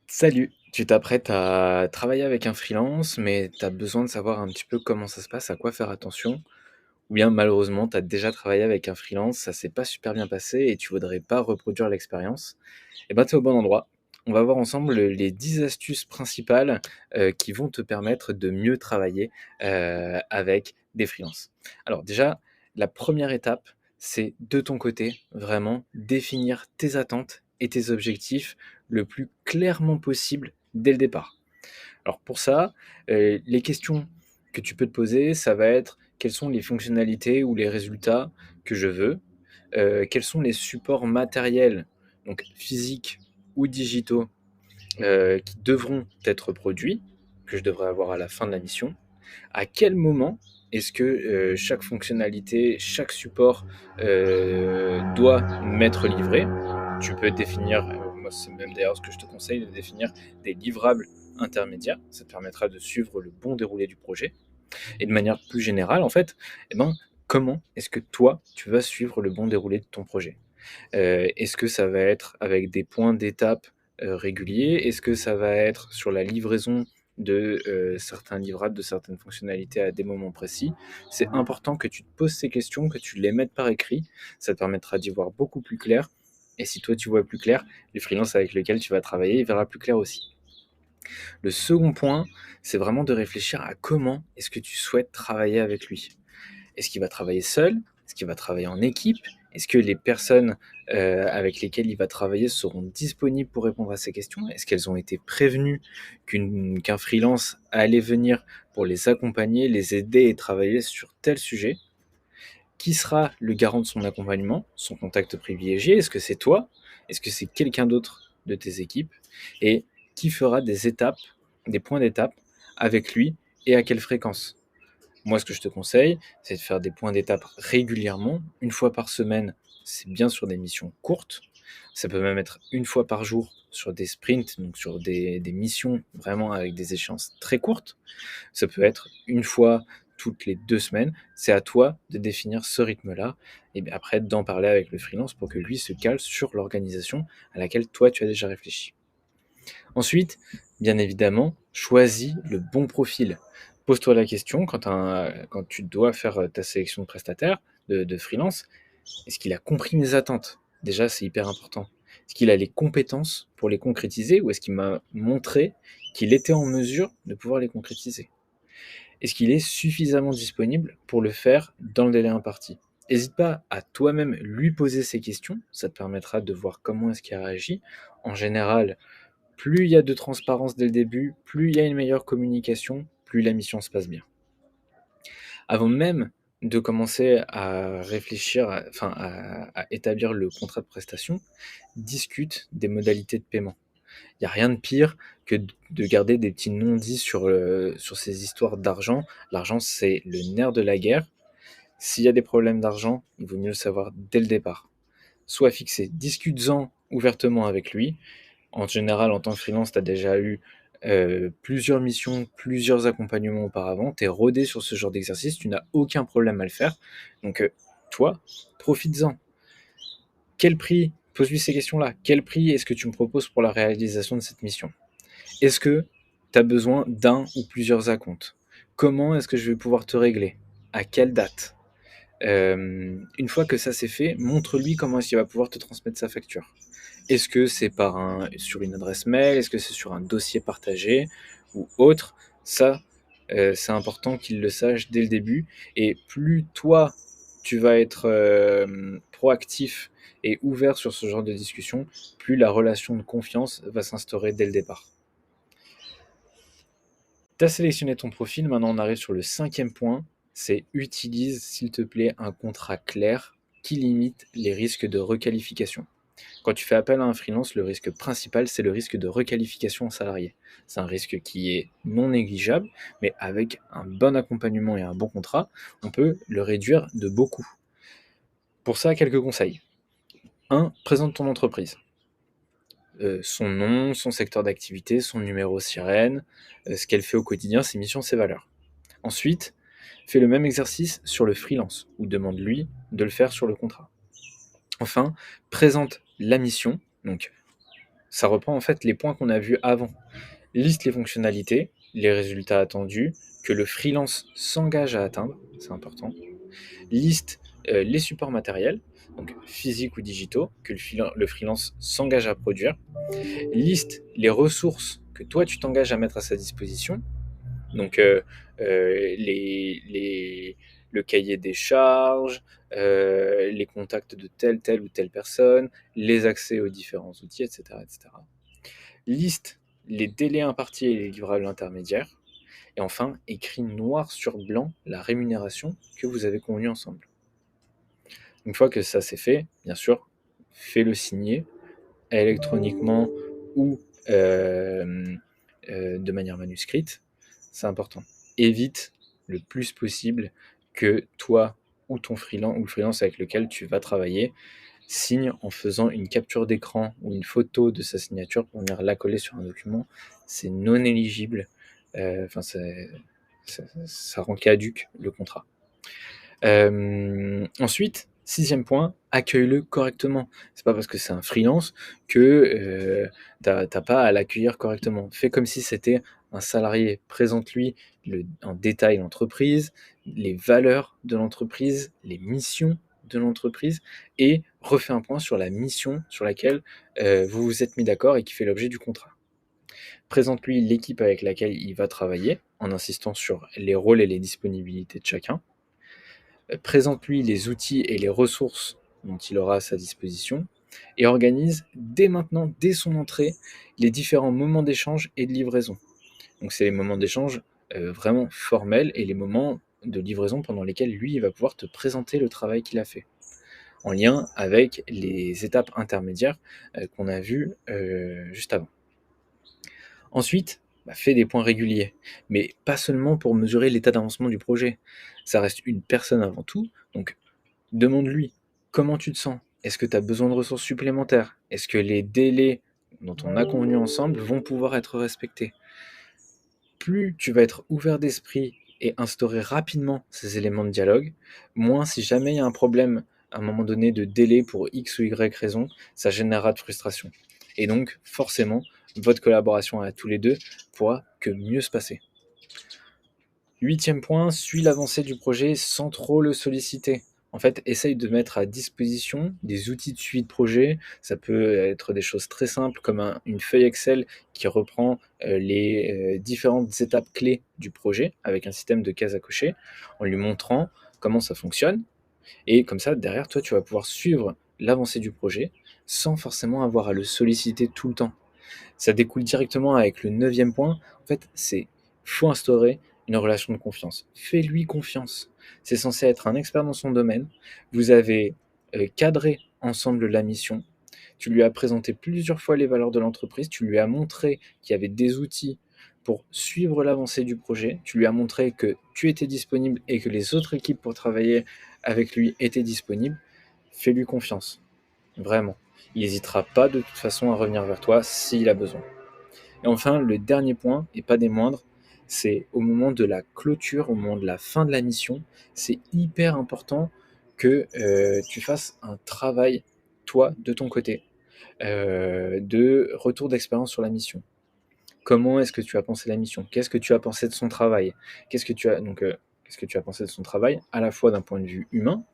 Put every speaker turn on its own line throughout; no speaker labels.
Salut, tu t'apprêtes à travailler avec un freelance, mais tu as besoin de savoir un petit peu comment ça se passe, à quoi faire attention, ou bien malheureusement, tu as déjà travaillé avec un freelance, ça s'est pas super bien passé et tu voudrais pas reproduire l'expérience. Eh ben, tu es au bon endroit. On va voir ensemble les 10 astuces principales qui vont te permettre de mieux travailler avec des freelances. Alors déjà, la première étape, c'est de ton côté, vraiment définir tes attentes et tes objectifs le plus clairement possible dès le départ. Alors pour ça, les questions que tu peux te poser, ça va être: quelles sont les fonctionnalités ou les résultats que je veux? Quels sont les supports matériels, donc physiques ou digitaux, qui devront être produits, que je devrais avoir à la fin de la mission? À quel moment est-ce que chaque fonctionnalité, chaque support doit m'être livré? Tu peux définir, moi c'est même d'ailleurs ce que je te conseille, de définir des livrables intermédiaires. Ça te permettra de suivre le bon déroulé du projet. Et de manière plus générale, en fait, eh ben, comment est-ce que toi, tu vas suivre le bon déroulé de ton projet? Est-ce que ça va être avec des points d'étape réguliers? Est-ce que ça va être sur la livraison de certains livrables, de certaines fonctionnalités à des moments précis? C'est important que tu te poses ces questions, que tu les mettes par écrit. Ça te permettra d'y voir beaucoup plus clair. Et si toi tu vois plus clair, les freelances avec lesquels tu vas travailler, ils verra plus clair aussi. Le second point, c'est vraiment de réfléchir à comment est-ce que tu souhaites travailler avec lui. Est-ce qu'il va travailler seul? Est-ce qu'il va travailler en équipe? Est-ce que les personnes avec lesquelles il va travailler seront disponibles pour répondre à ces questions? Est-ce qu'elles ont été prévenues qu'un freelance allait venir pour les accompagner, les aider et travailler sur tel sujet? Qui sera le garant de son accompagnement, son contact privilégié? Est-ce que c'est toi? Est-ce que c'est quelqu'un d'autre de tes équipes? Et qui fera des étapes, des points d'étape avec lui et à quelle fréquence? Moi, ce que je te conseille, c'est de faire des points d'étape régulièrement, une fois par semaine. C'est bien sur des missions courtes. Ça peut même être une fois par jour sur des sprints, donc sur des missions vraiment avec des échéances très courtes. Ça peut être une fois toutes les 2 semaines. C'est à toi de définir ce rythme-là et bien après d'en parler avec le freelance pour que lui se cale sur l'organisation à laquelle toi tu as déjà réfléchi. Ensuite, bien évidemment, choisis le bon profil. Pose-toi la question quand tu dois faire ta sélection de prestataires, de freelance, est-ce qu'il a compris mes attentes? Déjà, c'est hyper important. Est-ce qu'il a les compétences pour les concrétiser ou est-ce qu'il m'a montré qu'il était en mesure de pouvoir les concrétiser? Est-ce qu'il est suffisamment disponible pour le faire dans le délai imparti? N'hésite pas à toi-même lui poser ces questions, ça te permettra de voir comment est-ce qu'il réagit. En général, plus il y a de transparence dès le début, plus il y a une meilleure communication, plus la mission se passe bien. Avant même de commencer à réfléchir, à établir le contrat de prestation, discute des modalités de paiement. Il n'y a rien de pire que de garder des petits non-dits sur ces histoires d'argent. L'argent, c'est le nerf de la guerre. S'il y a des problèmes d'argent, il vaut mieux le savoir dès le départ. Sois fixé, discute-en ouvertement avec lui. En général, en tant que freelance, tu as déjà eu plusieurs missions, plusieurs accompagnements auparavant, tu es rodé sur ce genre d'exercice, tu n'as aucun problème à le faire. Donc toi, profites-en. Quel prix, pose-lui ces questions-là, quel prix est-ce que tu me proposes pour la réalisation de cette mission? Est-ce que tu as besoin d'un ou plusieurs acomptes? Comment est-ce que je vais pouvoir te régler? À quelle date? Une fois que ça c'est fait, montre-lui comment est-ce qu'il va pouvoir te transmettre sa facture. Est-ce que c'est sur une adresse mail? Est-ce que c'est sur un dossier partagé ou autre? Ça, c'est important qu'il le sache dès le début. Et plus toi, tu vas être proactif et ouvert sur ce genre de discussion, plus la relation de confiance va s'instaurer dès le départ. Tu as sélectionné ton profil, maintenant on arrive sur le cinquième point, c'est utilise s'il te plaît un contrat clair qui limite les risques de requalification. Quand tu fais appel à un freelance, le risque principal, c'est le risque de requalification en salarié. C'est un risque qui est non négligeable, mais avec un bon accompagnement et un bon contrat, on peut le réduire de beaucoup. Pour ça, quelques conseils. 1. Présente ton entreprise. Son nom, son secteur d'activité, son numéro sirène, ce qu'elle fait au quotidien, ses missions, ses valeurs. Ensuite, fais le même exercice sur le freelance, ou demande-lui de le faire sur le contrat. Enfin, présente la mission, donc Ça reprend en fait les points qu'on a vus avant. Liste les fonctionnalités, les résultats attendus, que le freelance s'engage à atteindre, c'est important. Liste les supports matériels, donc physiques ou digitaux, que le freelance s'engage à produire. Liste les ressources que toi tu t'engages à mettre à sa disposition, donc le cahier des charges, les contacts de telle ou telle personne, les accès aux différents outils, etc., etc. Liste les délais impartis et les livrables intermédiaires. Et enfin, écrit noir sur blanc la rémunération que vous avez convenue ensemble. Une fois que ça c'est fait, bien sûr, fais-le signer électroniquement ou de manière manuscrite. C'est important. Évite le plus possible que toi ou ton freelance ou le freelance avec lequel tu vas travailler signe en faisant une capture d'écran ou une photo de sa signature pour venir la coller sur un document. C'est non éligible. Enfin, ça rend caduque le contrat. Ensuite, sixième point, accueille-le correctement. C'est pas parce que c'est un freelance que t'as pas à l'accueillir correctement. Fais comme si c'était un salarié. Présente-lui en détail l'entreprise, les valeurs de l'entreprise, les missions de l'entreprise et refais un point sur la mission sur laquelle vous vous êtes mis d'accord et qui fait l'objet du contrat. Présente-lui l'équipe avec laquelle il va travailler en insistant sur les rôles et les disponibilités de chacun. Présente-lui les outils et les ressources dont il aura à sa disposition et organise dès maintenant, dès son entrée, les différents moments d'échange et de livraison. Donc c'est les moments d'échange vraiment formels et les moments de livraison pendant lesquels lui il va pouvoir te présenter le travail qu'il a fait, en lien avec les étapes intermédiaires qu'on a vues juste avant. Ensuite, fais des points réguliers, mais pas seulement pour mesurer l'état d'avancement du projet. Ça reste une personne avant tout, donc demande-lui comment tu te sens. Est-ce que tu as besoin de ressources supplémentaires? Est-ce que les délais dont on a convenu ensemble vont pouvoir être respectés? Plus tu vas être ouvert d'esprit et instaurer rapidement ces éléments de dialogue, moins si jamais il y a un problème à un moment donné de délai pour X ou Y raison, ça générera de frustration. Et donc, forcément, votre collaboration à tous les deux pourra que mieux se passer. Huitième point, suis l'avancée du projet sans trop le solliciter. En fait, essaye de mettre à disposition des outils de suivi de projet. Ça peut être des choses très simples comme une feuille Excel qui reprend les différentes étapes clés du projet avec un système de cases à cocher en lui montrant comment ça fonctionne. Et comme ça, derrière, toi, tu vas pouvoir suivre l'avancée du projet sans forcément avoir à le solliciter tout le temps. Ça découle directement avec le neuvième point. En fait, faut instaurer une relation de confiance. Fais-lui confiance. C'est censé être un expert dans son domaine. Vous avez cadré ensemble la mission. Tu lui as présenté plusieurs fois les valeurs de l'entreprise. Tu lui as montré qu'il y avait des outils pour suivre l'avancée du projet. Tu lui as montré que tu étais disponible et que les autres équipes pour travailler avec lui étaient disponibles. Fais-lui confiance. Vraiment. Il n'hésitera pas de toute façon à revenir vers toi s'il a besoin. Et enfin, le dernier point, et pas des moindres, c'est au moment de la clôture, au moment de la fin de la mission, c'est hyper important que tu fasses un travail, toi, de ton côté, de retour d'expérience sur la mission. Comment est-ce que tu as pensé la mission? Qu'est-ce que tu as pensé de son travail? Qu'est-ce que tu as pensé de son travail, à la fois d'un point de vue humain,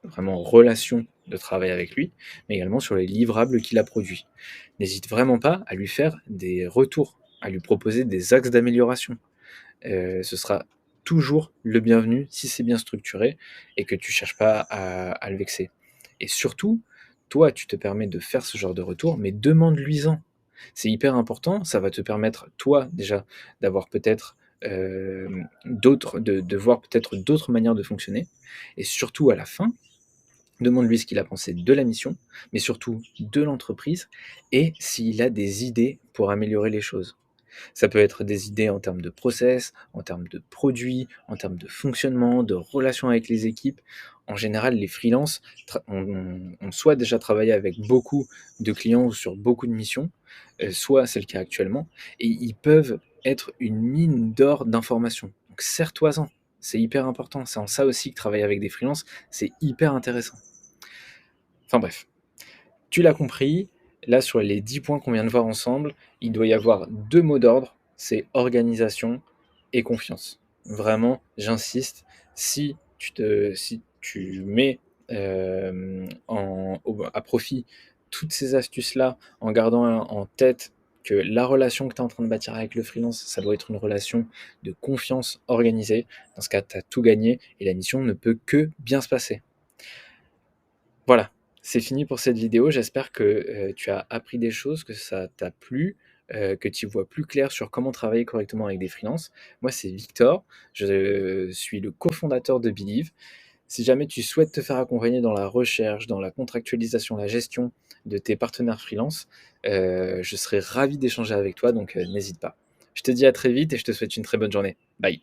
vraiment relation de travail avec lui, mais également sur les livrables qu'il a produits. N'hésite vraiment pas à lui faire des retours, à lui proposer des axes d'amélioration. Ce sera toujours le bienvenu si c'est bien structuré et que tu ne cherches pas à le vexer. Et surtout, toi, tu te permets de faire ce genre de retour, mais demande-lui-en. C'est hyper important, ça va te permettre, toi, déjà, d'avoir peut-être de voir peut-être d'autres manières de fonctionner. Et surtout, à la fin, demande-lui ce qu'il a pensé de la mission, mais surtout de l'entreprise, et s'il a des idées pour améliorer les choses. Ça peut être des idées en termes de process, en termes de produits, en termes de fonctionnement, de relations avec les équipes. En général, les freelances ont soit déjà travaillé avec beaucoup de clients ou sur beaucoup de missions, soit c'est le cas actuellement, et ils peuvent être une mine d'or d'informations. Donc sers-toi-en, c'est hyper important. C'est en ça aussi que travailler avec des freelances, c'est hyper intéressant. Enfin bref, tu l'as compris, Là, sur les 10 points qu'on vient de voir ensemble, il doit y avoir 2 mots d'ordre, c'est organisation et confiance. Vraiment, j'insiste, si tu mets, à profit toutes ces astuces-là, en gardant en tête que la relation que tu es en train de bâtir avec le freelance, ça doit être une relation de confiance organisée. Dans ce cas, tu as tout gagné et la mission ne peut que bien se passer. Voilà, c'est fini pour cette vidéo. J'espère que tu as appris des choses, que ça t'a plu, que tu vois plus clair sur comment travailler correctement avec des freelances. Moi, c'est Victor, je suis le cofondateur de Believe. Si jamais tu souhaites te faire accompagner dans la recherche, dans la contractualisation, la gestion de tes partenaires freelance, je serai ravi d'échanger avec toi, donc n'hésite pas. Je te dis à très vite et je te souhaite une très bonne journée. Bye.